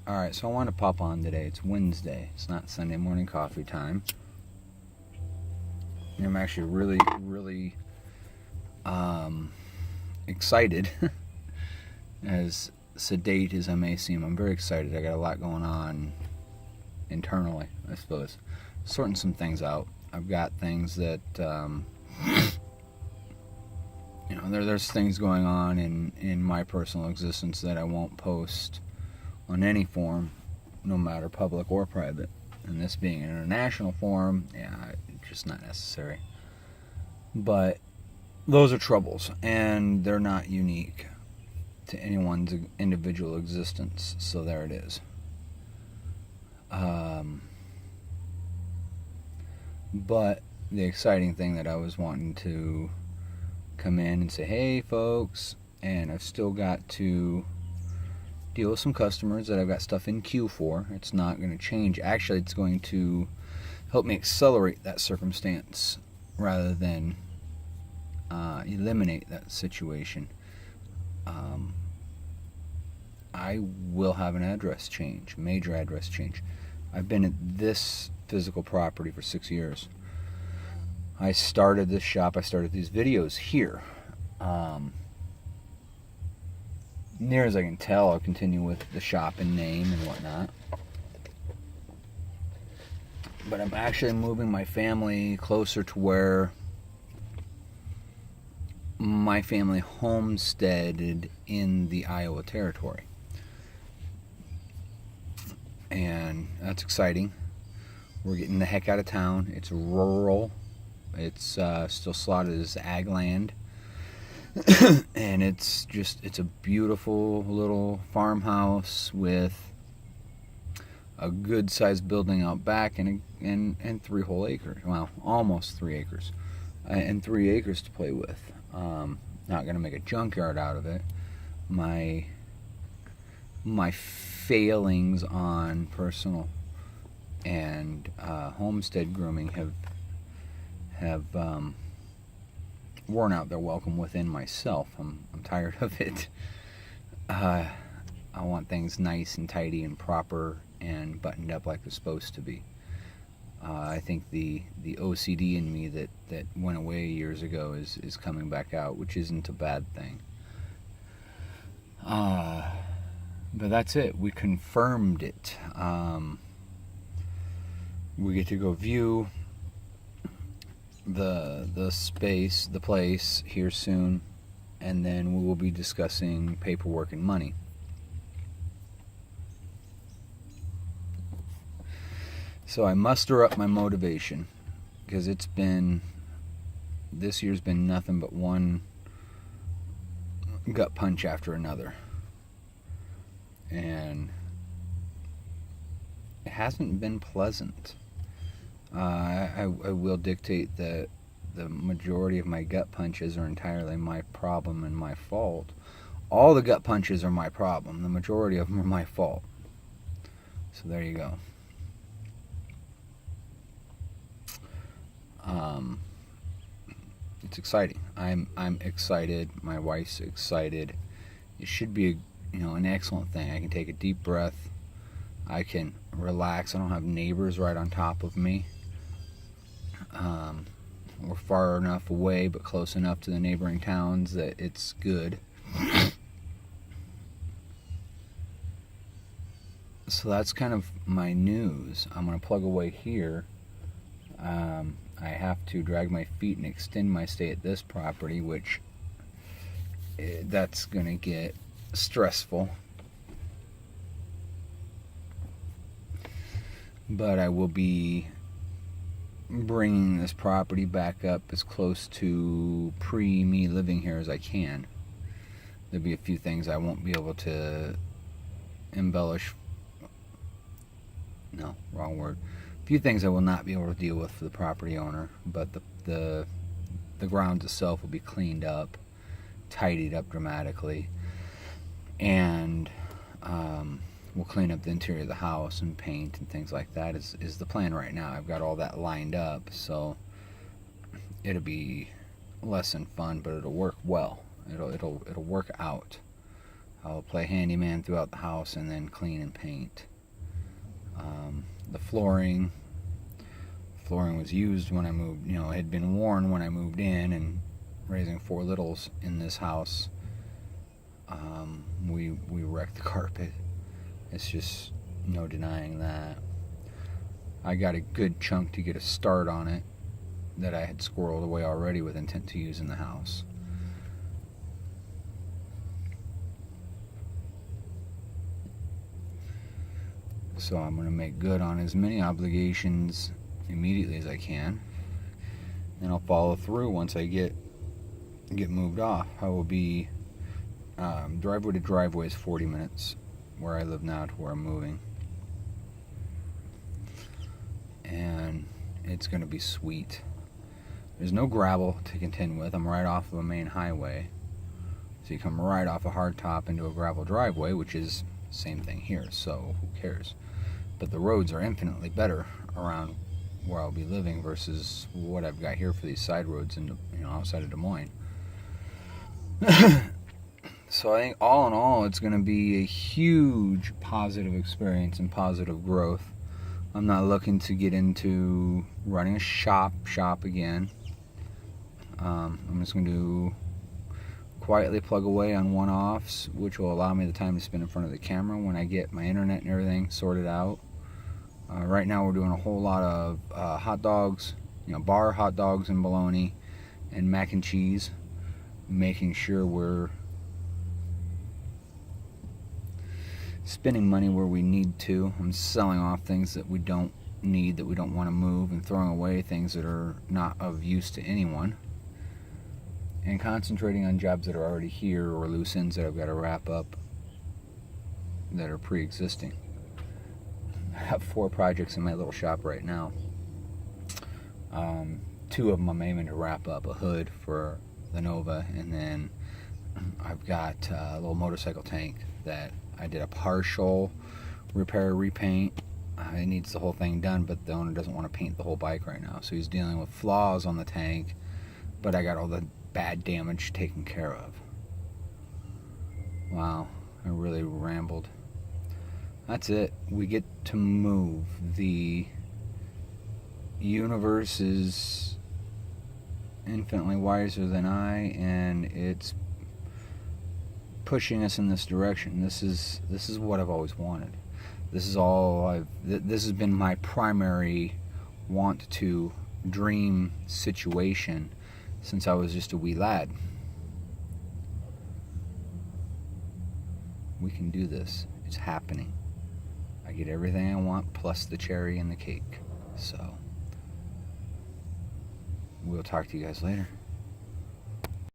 Alright, so I want to pop on today. It's Wednesday. It's not Sunday morning coffee time. I'm actually really excited. As sedate as I may seem, I'm very excited. I got a lot going on internally, I suppose. Sorting some things out. I've got things that, there's things going on in my personal existence that I won't post on any forum, no matter public or private. And this being an international forum, it's just not necessary. But those are troubles, and they're not unique to anyone's individual existence. So there it is. But the exciting thing that I was wanting to come in and say, hey folks, and I've still got to deal with some customers that I've got stuff in queue for. It's not going to change. Actually, it's going to help me accelerate that circumstance rather than eliminate that situation. I will have an address change, major address change. I've been at this physical property for 6 years. I started this shop, I started these videos here. Near as I can tell, I'll continue with the shop and name and whatnot. But I'm actually moving my family closer to where my family homesteaded in the Iowa Territory. And that's exciting. We're getting the heck out of town. It's rural. It's still slotted as ag land. And it's a beautiful little farmhouse with a good sized building out back and 3 whole acres. Well, almost 3 acres. And 3 acres to play with. Not going to make a junkyard out of it. My failings on personal and homestead grooming have worn out their welcome within myself. I'm tired of it. I want things nice and tidy and proper and buttoned up like they're supposed to be. I think the OCD in me that went away years ago is coming back out, which isn't a bad thing. But that's it. We confirmed it. We get to go view the space, the place here soon, and then we will be discussing paperwork and money. So I muster up my motivation, because this year's been nothing but one gut punch after another. And it hasn't been pleasant. I will dictate that the majority of my gut punches are entirely my problem and my fault. All the gut punches are my problem. The majority of them are my fault. So there you go. It's exciting. I'm excited. My wife's excited. It should be an excellent thing. I can take a deep breath. I can relax. I don't have neighbors right on top of me. We're far enough away but close enough to the neighboring towns that it's good. So that's kind of my news. I'm going to plug away here. I have to drag my feet and extend my stay at this property, which that's going to get stressful. But I will be bringing this property back up as close to pre-me living here as I can. There'll be a few things I won't be able to embellish. No, wrong word. A few things I will not be able to deal with for the property owner, but the grounds itself will be cleaned up, tidied up dramatically, and we'll clean up the interior of the house and paint and things like that is the plan right now. I've got all that lined up, so it'll be less than fun, but it'll work well. It'll work out. I'll play handyman throughout the house and then clean and paint. The flooring was used when I moved, it had been worn when I moved in, and raising 4 littles in this house, we wrecked the carpet. It's just no denying that. I got a good chunk to get a start on it that I had squirreled away already with intent to use in the house. So I'm going to make good on as many obligations immediately as I can, and I'll follow through once I get moved off. I will be driveway to driveway is 40 minutes where I live now to where I'm moving, and it's going to be sweet. There's no gravel to contend with. I'm right off of a main highway, so you come right off a hardtop into a gravel driveway, which is the same thing here, so who cares? But the roads are infinitely better around where I'll be living versus what I've got here for these side roads outside of Des Moines. So I think all in all, it's going to be a huge positive experience and positive growth. I'm not looking to get into running a shop again. I'm just going to quietly plug away on one-offs, which will allow me the time to spend in front of the camera when I get my internet and everything sorted out. Right now we're doing a whole lot of hot dogs, bar hot dogs and bologna and mac and cheese, making sure we're spending money where we need to. I'm selling off things that we don't need, that we don't want to move, and throwing away things that are not of use to anyone, and concentrating on jobs that are already here or loose ends that I've got to wrap up that are pre-existing. I have 4 projects in my little shop right now. 2 of them I'm aiming to wrap up: a hood for the Nova, and then I've got a little motorcycle tank that I did a partial repair, repaint. It needs the whole thing done, but the owner doesn't want to paint the whole bike right now, so he's dealing with flaws on the tank, but I got all the bad damage taken care of. Wow, I really rambled. That's it. We get to move. The universe is infinitely wiser than I, and it's pushing us in this direction. This is what I've always wanted. This has been my primary want to dream situation since I was just a wee lad. We can do this. It's happening. I get everything I want plus the cherry and the cake. So we'll talk to you guys later.